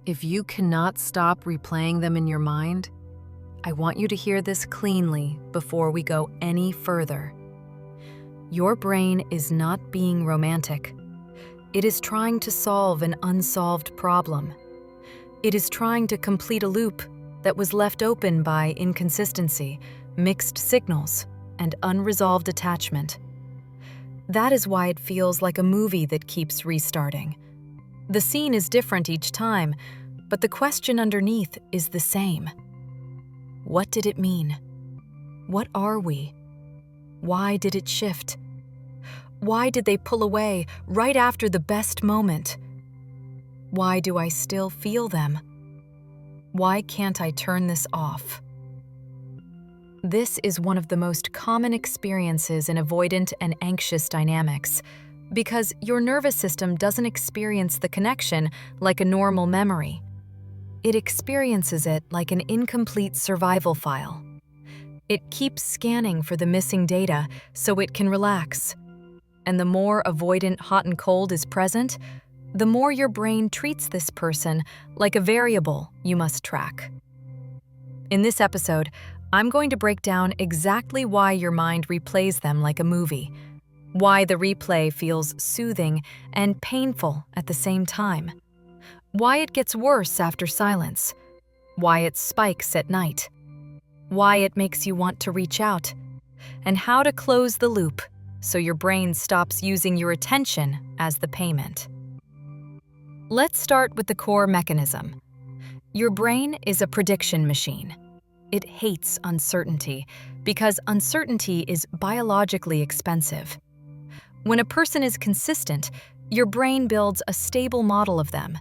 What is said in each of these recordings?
If you cannot stop replaying them in your mind, I want you to hear this cleanly before we go any further. Your brain is not being romantic. It is trying to solve an unsolved problem. It is trying to complete a loop that was left open by inconsistency, mixed signals, and unresolved attachment. That is why it feels like a movie that keeps restarting. The scene is different each time, but the question underneath is the same. What did it mean? What are we? Why did it shift? Why did they pull away right after the best moment? Why do I still feel them? Why can't I turn this off? This is one of the most common experiences in avoidant and anxious dynamics, because your nervous system doesn't experience the connection like a normal memory. It experiences it like an incomplete survival file. It keeps scanning for the missing data so it can relax. And the more avoidant hot and cold is present, the more your brain treats this person like a variable you must track. In this episode, I'm going to break down exactly why your mind replays them like a movie, why the replay feels soothing and painful at the same time, why it gets worse after silence, why it spikes at night, why it makes you want to reach out, and how to close the loop so your brain stops using your attention as the payment. Let's start with the core mechanism. Your brain is a prediction machine. It hates uncertainty because uncertainty is biologically expensive. When a person is consistent, your brain builds a stable model of them.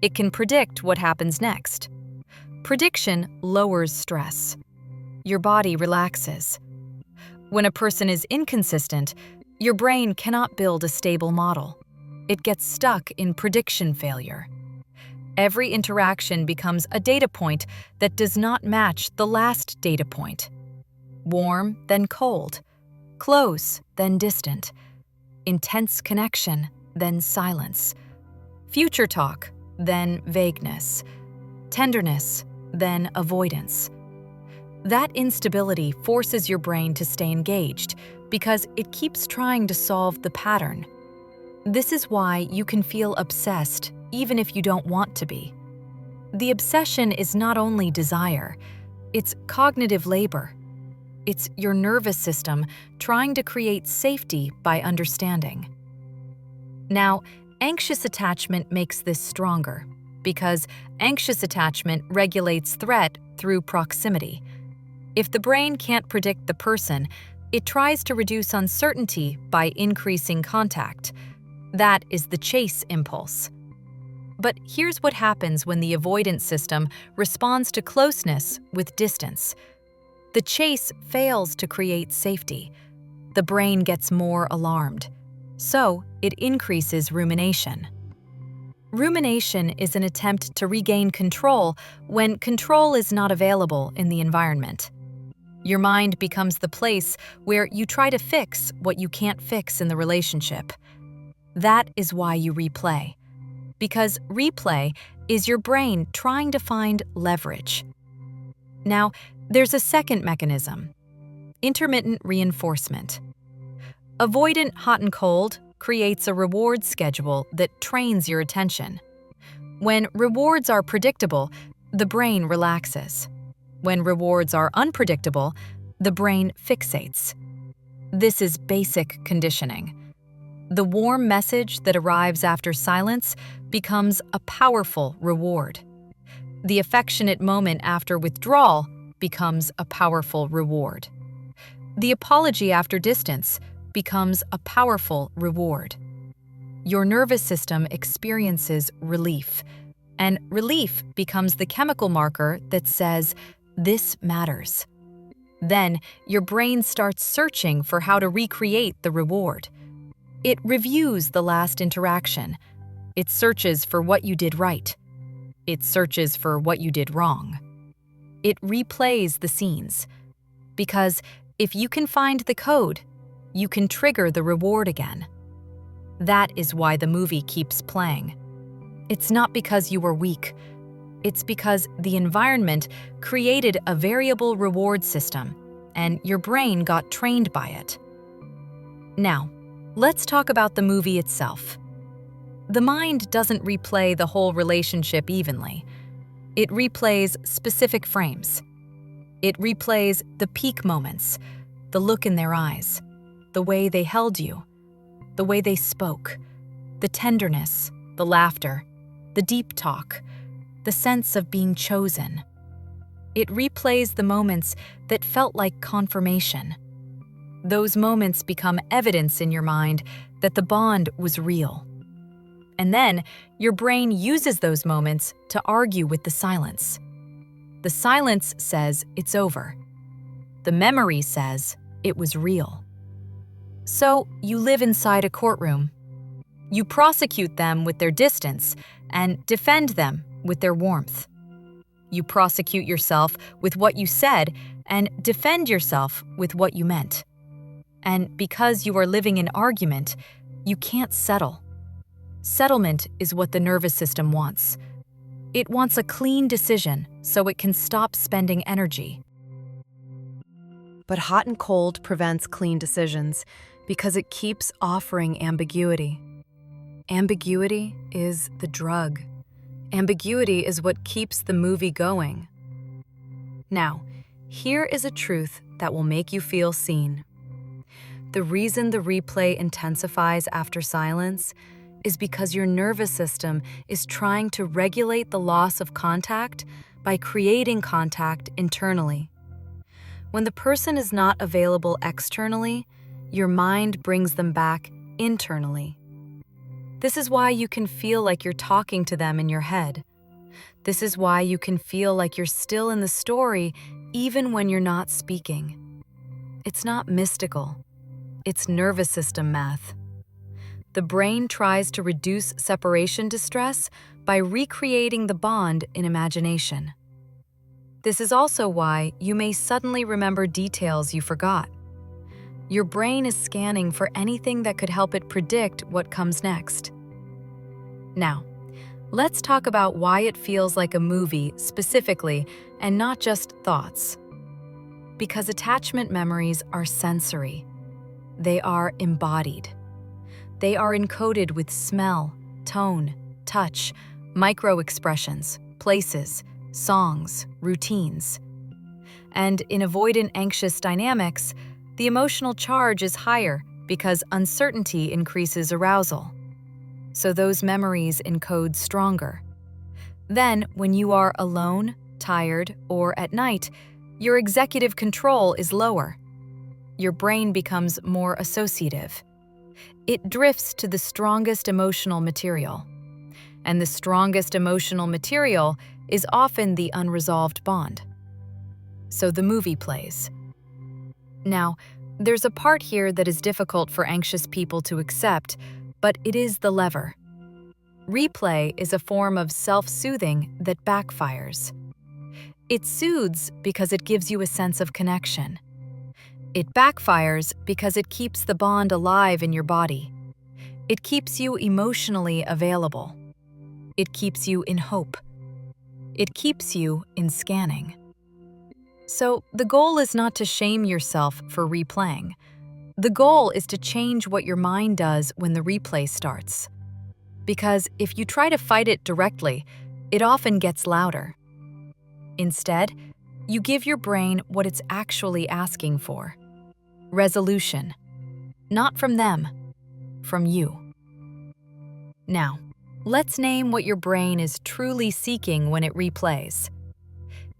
It can predict what happens next. Prediction lowers stress. Your body relaxes. When a person is inconsistent, your brain cannot build a stable model. It gets stuck in prediction failure. Every interaction becomes a data point that does not match the last data point. Warm, then cold. Close, then distant. Intense connection, then silence. Future talk, then vagueness. Tenderness, then avoidance. That instability forces your brain to stay engaged because it keeps trying to solve the pattern. This is why you can feel obsessed even if you don't want to be. The obsession is not only desire, it's cognitive labor. It's your nervous system trying to create safety by understanding. Now, anxious attachment makes this stronger because anxious attachment regulates threat through proximity. If the brain can't predict the person, it tries to reduce uncertainty by increasing contact. That is the chase impulse. But here's what happens when the avoidance system responds to closeness with distance. The chase fails to create safety. The brain gets more alarmed. So it increases rumination. Rumination is an attempt to regain control when control is not available in the environment. Your mind becomes the place where you try to fix what you can't fix in the relationship. That is why you replay. Because replay is your brain trying to find leverage. Now, there's a second mechanism: intermittent reinforcement. Avoidant hot and cold creates a reward schedule that trains your attention. When rewards are predictable, the brain relaxes. When rewards are unpredictable, the brain fixates. This is basic conditioning. The warm message that arrives after silence becomes a powerful reward. The affectionate moment after withdrawal becomes a powerful reward. The apology after distance becomes a powerful reward. Your nervous system experiences relief, and relief becomes the chemical marker that says, "This matters." Then your brain starts searching for how to recreate the reward. It reviews the last interaction. It searches for what you did right. It searches for what you did wrong. It replays the scenes. Because if you can find the code, you can trigger the reward again. That is why the movie keeps playing. It's not because you were weak. It's because the environment created a variable reward system, and your brain got trained by it. Now, let's talk about the movie itself. The mind doesn't replay the whole relationship evenly. It replays specific frames. It replays the peak moments, the look in their eyes, the way they held you, the way they spoke, the tenderness, the laughter, the deep talk, the sense of being chosen. It replays the moments that felt like confirmation. Those moments become evidence in your mind that the bond was real. And then, your brain uses those moments to argue with the silence. The silence says it's over. The memory says it was real. So, you live inside a courtroom. You prosecute them with their distance and defend them with their warmth. You prosecute yourself with what you said and defend yourself with what you meant. And because you are living in argument, you can't settle. Settlement is what the nervous system wants. It wants a clean decision so it can stop spending energy. But hot and cold prevents clean decisions because it keeps offering ambiguity. Ambiguity is the drug. Ambiguity is what keeps the movie going. Now, here is a truth that will make you feel seen. The reason the replay intensifies after silence is because your nervous system is trying to regulate the loss of contact by creating contact internally. When the person is not available externally, your mind brings them back internally. This is why you can feel like you're talking to them in your head. This is why you can feel like you're still in the story even when you're not speaking. It's not mystical. It's nervous system math. The brain tries to reduce separation distress by recreating the bond in imagination. This is also why you may suddenly remember details you forgot. Your brain is scanning for anything that could help it predict what comes next. Now, let's talk about why it feels like a movie specifically and not just thoughts. Because attachment memories are sensory. They are embodied. They are encoded with smell, tone, touch, micro-expressions, places, songs, routines. And in avoidant anxious dynamics, the emotional charge is higher because uncertainty increases arousal. So those memories encode stronger. Then, when you are alone, tired, or at night, your executive control is lower. Your brain becomes more associative. It drifts to the strongest emotional material. And the strongest emotional material is often the unresolved bond. So the movie plays. Now, there's a part here that is difficult for anxious people to accept, but it is the lever. Replay is a form of self-soothing that backfires. It soothes because it gives you a sense of connection. It backfires because it keeps the bond alive in your body. It keeps you emotionally available. It keeps you in hope. It keeps you in scanning. So the goal is not to shame yourself for replaying. The goal is to change what your mind does when the replay starts. Because if you try to fight it directly, it often gets louder. Instead, you give your brain what it's actually asking for. Resolution. Not from them, from you. Now, let's name what your brain is truly seeking when it replays.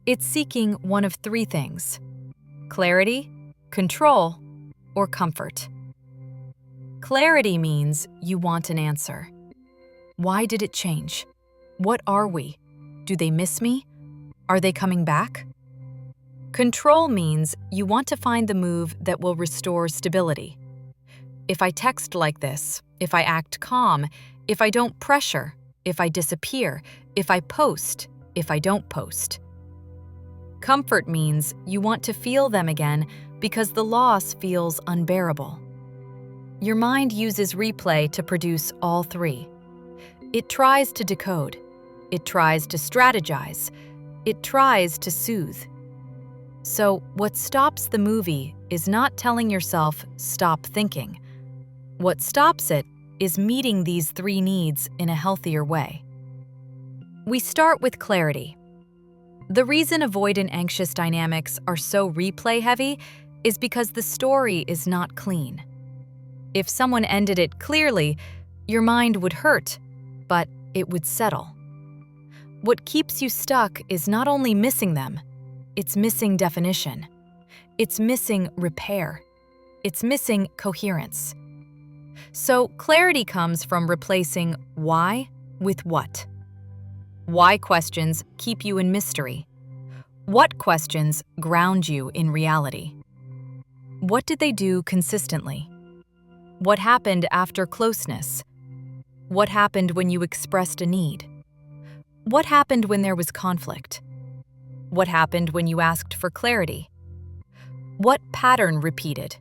It's seeking one of three things: clarity, control, or comfort. Clarity means you want an answer. Why did it change? What are we? Do they miss me? Are they coming back? Control means you want to find the move that will restore stability. If I text like this, if I act calm, if I don't pressure, if I disappear, if I post, if I don't post. Comfort means you want to feel them again because the loss feels unbearable. Your mind uses replay to produce all three. It tries to decode. It tries to strategize. It tries to soothe. So, what stops the movie is not telling yourself, stop thinking. What stops it is meeting these three needs in a healthier way. We start with clarity. The reason avoidant anxious dynamics are so replay-heavy is because the story is not clean. If someone ended it clearly, your mind would hurt, but it would settle. What keeps you stuck is not only missing them, it's missing definition. It's missing repair. It's missing coherence. So clarity comes from replacing why with what. Why questions keep you in mystery. What questions ground you in reality. What did they do consistently? What happened after closeness? What happened when you expressed a need? What happened when there was conflict? What happened when you asked for clarity? What pattern repeated?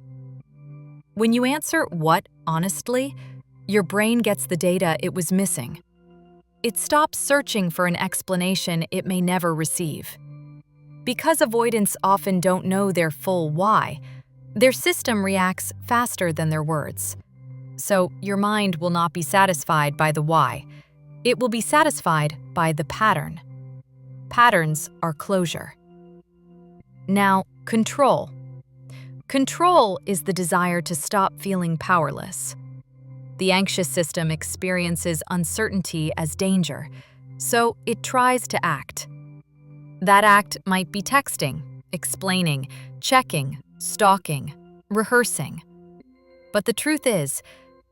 When you answer what honestly, your brain gets the data it was missing. It stops searching for an explanation it may never receive. Because avoidants often don't know their full why, their system reacts faster than their words. So your mind will not be satisfied by the why. It will be satisfied by the pattern. Patterns are closure. Now, control. Control is the desire to stop feeling powerless. The anxious system experiences uncertainty as danger, so it tries to act. That act might be texting, explaining, checking, stalking, rehearsing. But the truth is,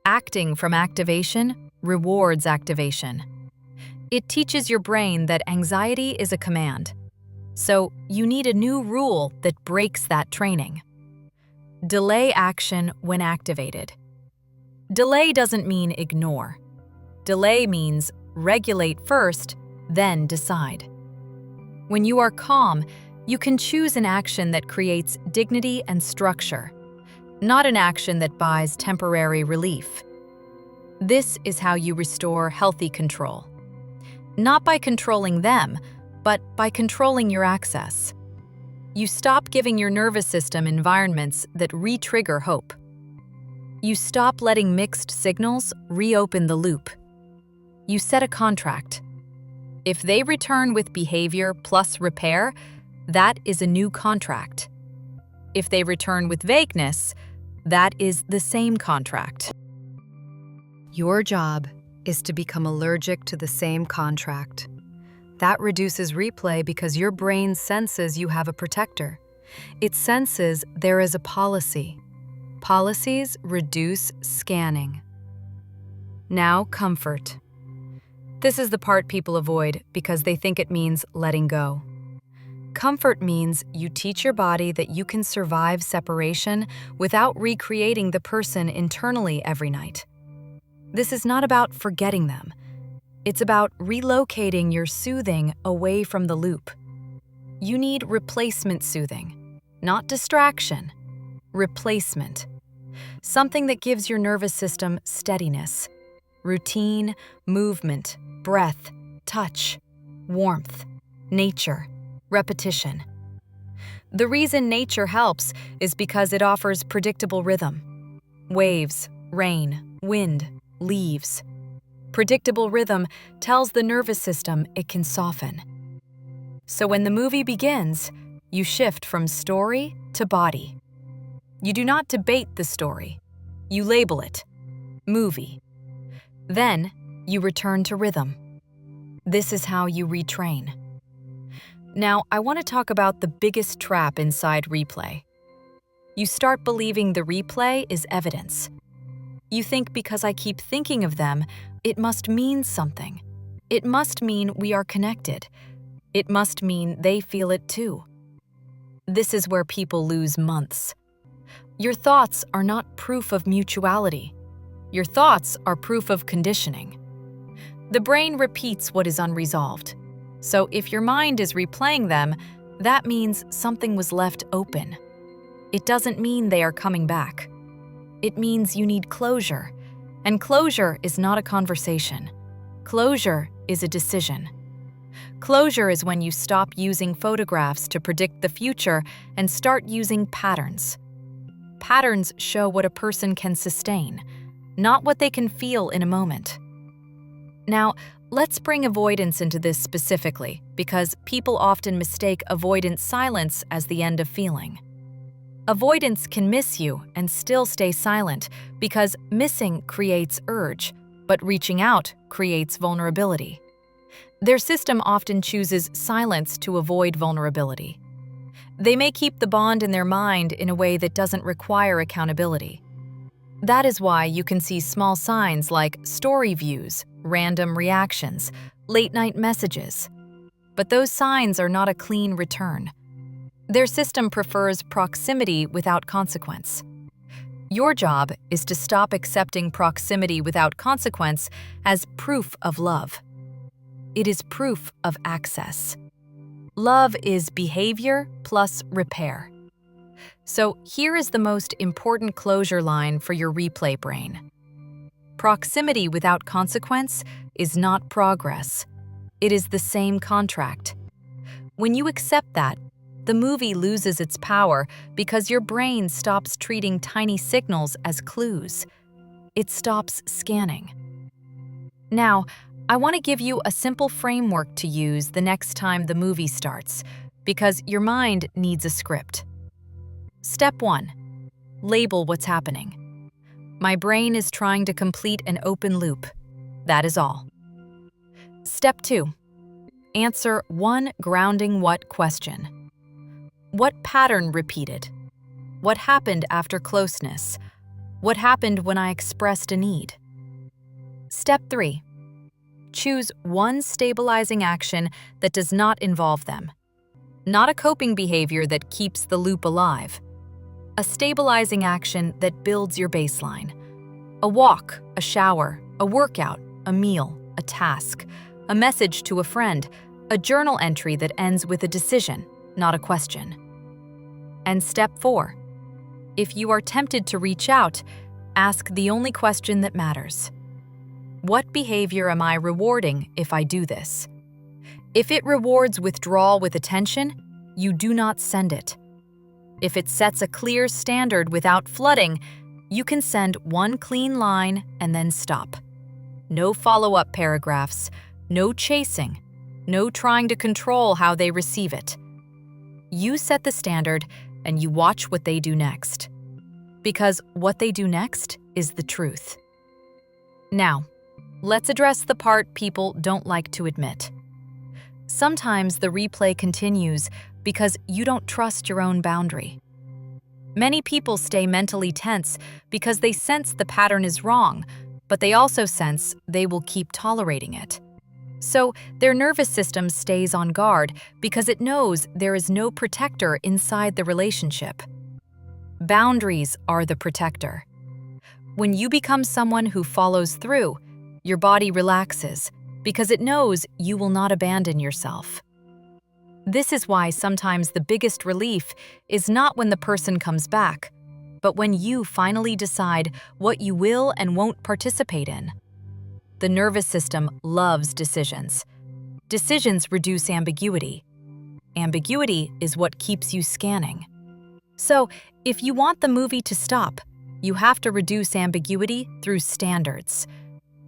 acting from activation rewards activation. It teaches your brain that anxiety is a command. So you need a new rule that breaks that training. Delay action when activated. Delay doesn't mean ignore. Delay means regulate first, then decide. When you are calm, you can choose an action that creates dignity and structure, not an action that buys temporary relief. This is how you restore healthy control. Not by controlling them, but by controlling your access. You stop giving your nervous system environments that re-trigger hope. You stop letting mixed signals reopen the loop. You set a contract. If they return with behavior plus repair, that is a new contract. If they return with vagueness, that is the same contract. Your job is to become allergic to the same contract. That reduces replay because your brain senses you have a protector. It senses there is a policy. Policies reduce scanning. Now, comfort. This is the part people avoid because they think it means letting go. Comfort means you teach your body that you can survive separation without recreating the person internally every night. This is not about forgetting them. It's about relocating your soothing away from the loop. You need replacement soothing, not distraction. Replacement. Something that gives your nervous system steadiness, routine, movement, breath, touch, warmth, nature, repetition. The reason nature helps is because it offers predictable rhythm. Waves, rain, wind, leaves. Predictable rhythm tells the nervous system it can soften. So when the movie begins, you shift from story to body. You do not debate the story. You label it, movie. Then you return to rhythm. This is how you retrain. Now, I want to talk about the biggest trap inside replay. You start believing the replay is evidence. You think because I keep thinking of them, it must mean something. It must mean we are connected. It must mean they feel it too. This is where people lose months. Your thoughts are not proof of mutuality. Your thoughts are proof of conditioning. The brain repeats what is unresolved. So if your mind is replaying them, that means something was left open. It doesn't mean they are coming back. It means you need closure. And closure is not a conversation. Closure is a decision. Closure is when you stop using photographs to predict the future and start using patterns. Patterns show what a person can sustain, not what they can feel in a moment. Now, let's bring avoidance into this specifically, because people often mistake avoidant silence as the end of feeling. Avoidance can miss you and still stay silent because missing creates urge, but reaching out creates vulnerability. Their system often chooses silence to avoid vulnerability. They may keep the bond in their mind in a way that doesn't require accountability. That is why you can see small signs like story views, random reactions, late-night messages. But those signs are not a clean return. Their system prefers proximity without consequence. Your job is to stop accepting proximity without consequence as proof of love. It is proof of access. Love is behavior plus repair. So here is the most important closure line for your replay brain. Proximity without consequence is not progress. It is the same contract. When you accept that, the movie loses its power because your brain stops treating tiny signals as clues. It stops scanning. Now, I want to give you a simple framework to use the next time the movie starts, because your mind needs a script. Step 1. Label what's happening. My brain is trying to complete an open loop. That is all. Step 2. Answer one grounding what question. What pattern repeated? What happened after closeness? What happened when I expressed a need? Step 3. Choose one stabilizing action that does not involve them. Not a coping behavior that keeps the loop alive. A stabilizing action that builds your baseline. A walk, a shower, a workout, a meal, a task, a message to a friend, a journal entry that ends with a decision, not a question. And step 4. If you are tempted to reach out, ask the only question that matters. What behavior am I rewarding if I do this? If it rewards withdrawal with attention, you do not send it. If it sets a clear standard without flooding, you can send one clean line and then stop. No follow-up paragraphs, no chasing, no trying to control how they receive it. You set the standard and you watch what they do next. Because what they do next is the truth. Now, let's address the part people don't like to admit. Sometimes the replay continues because you don't trust your own boundary. Many people stay mentally tense because they sense the pattern is wrong, but they also sense they will keep tolerating it. So their nervous system stays on guard because it knows there is no protector inside the relationship. Boundaries are the protector. When you become someone who follows through, your body relaxes because it knows you will not abandon yourself. This is why sometimes the biggest relief is not when the person comes back, but when you finally decide what you will and won't participate in. The nervous system loves decisions. Decisions reduce ambiguity. Ambiguity is what keeps you scanning. So, if you want the movie to stop, you have to reduce ambiguity through standards.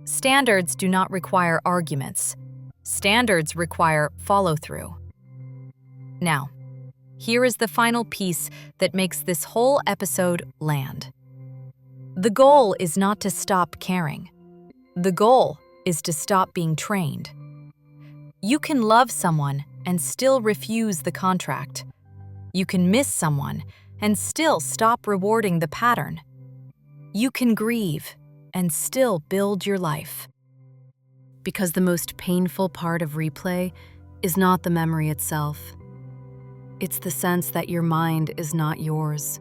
Standards do not require arguments. Standards require follow-through. Now, here is the final piece that makes this whole episode land. The goal is not to stop caring. The goal is to stop being trained. You can love someone and still refuse the contract. You can miss someone and still stop rewarding the pattern. You can grieve and still build your life. Because the most painful part of replay is not the memory itself. It's the sense that your mind is not yours.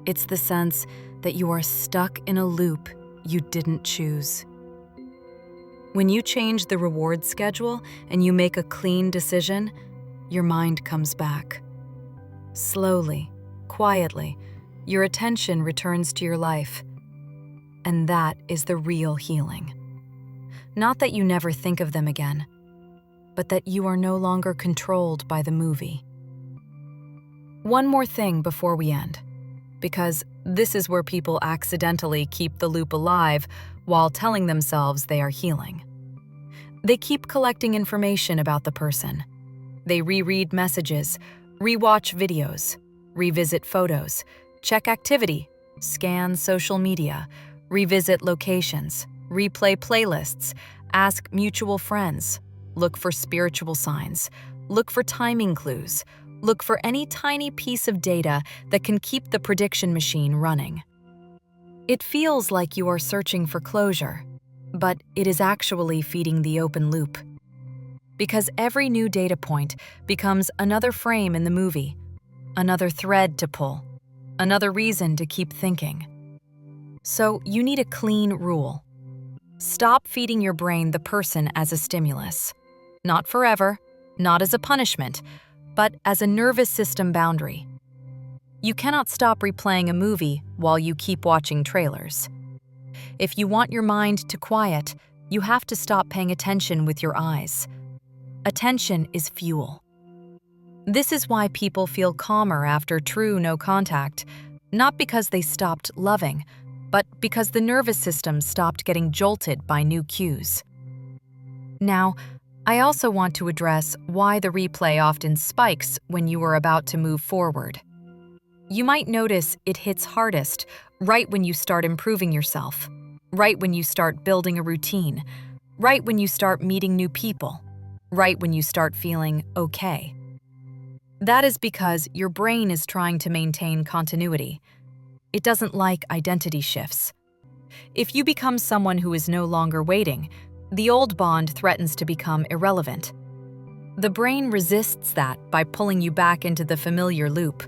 It's the sense that you are stuck in a loop you didn't choose. When you change the reward schedule and you make a clean decision, your mind comes back. Slowly, quietly, your attention returns to your life. And that is the real healing. Not that you never think of them again, but that you are no longer controlled by the movie. One more thing before we end, because this is where people accidentally keep the loop alive while telling themselves they are healing. They keep collecting information about the person. They reread messages, rewatch videos, revisit photos, check activity, scan social media, revisit locations, replay playlists, ask mutual friends, look for spiritual signs, look for timing clues, look for any tiny piece of data that can keep the prediction machine running. It feels like you are searching for closure, but it is actually feeding the open loop. Because every new data point becomes another frame in the movie, another thread to pull, another reason to keep thinking. So you need a clean rule. Stop feeding your brain the person as a stimulus. Not forever, not as a punishment, but as a nervous system boundary. You cannot stop replaying a movie while you keep watching trailers. If you want your mind to quiet, you have to stop paying attention with your eyes. Attention is fuel. This is why people feel calmer after true no contact, not because they stopped loving, but because the nervous system stopped getting jolted by new cues. Now, I also want to address why the replay often spikes when you are about to move forward. You might notice it hits hardest right when you start improving yourself, right when you start building a routine, right when you start meeting new people, right when you start feeling okay. That is because your brain is trying to maintain continuity. It doesn't like identity shifts. If you become someone who is no longer waiting, the old bond threatens to become irrelevant. The brain resists that by pulling you back into the familiar loop.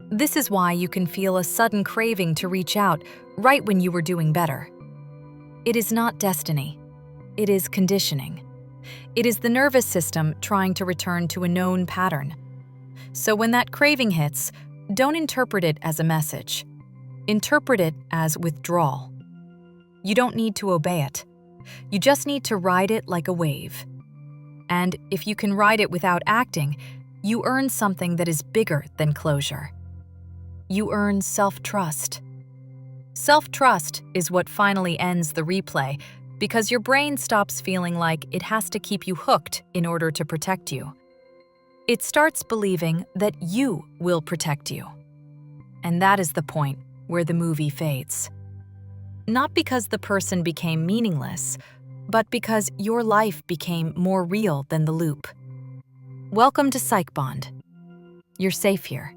This is why you can feel a sudden craving to reach out right when you were doing better. It is not destiny. It is conditioning. It is the nervous system trying to return to a known pattern. So when that craving hits, don't interpret it as a message. Interpret it as withdrawal. You don't need to obey it. You just need to ride it like a wave. And if you can ride it without acting, you earn something that is bigger than closure. You earn self-trust. Self-trust is what finally ends the replay because your brain stops feeling like it has to keep you hooked in order to protect you. It starts believing that you will protect you. And that is the point where the movie fades. Not because the person became meaningless, but because your life became more real than the loop. Welcome to PsychBond. You're safe here.